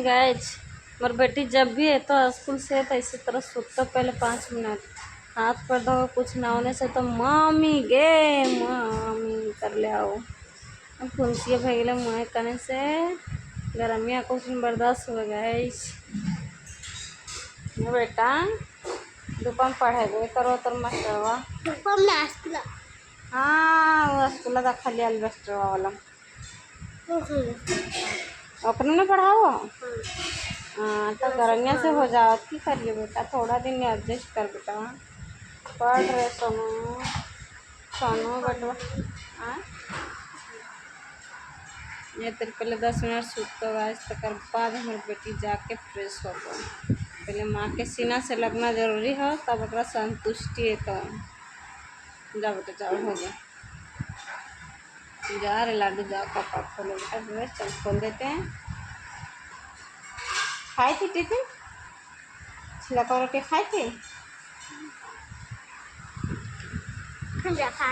guys मोर बेटी जब भी है तो स्कूल से तो इसी तरह सुतता पहले 5 मिनट हाथ पर दो कुछ ना होने से तो मामी गे मामी कर ले आओ फुंसिया भैगले मुँह कने से गर्मिया कुछ बर्दाश्त हो गैस बेटा दुपम पढ़े गए करो तो मास्टरवा दुपम ना स्कूल हाँ वो स्कूल का खाली अल्बेस्टरवा वाला ओकरे ने पढ़ाओ हाँ तो गर्मिया से हो जाओ की करिए बेटा थोड़ा दिन एडजस्ट कर बेटा पढ़ रहे सोनू सोनू बेटवा हाँ ये तेरे पहले 10 मिनट सूखते आज तक बाद हमारी बेटी जाके फ्रेश हो गई पहले माँ के सीना से लगना जरूरी है तब एक संतुष्टि है तो जा बेटा चावल हो गया जा रे लाडू जाओ पापा खोलो बेटा ड्रेस चल खोल देते हैं खाई थी टिफिन छिलका रोटी खाई थी खा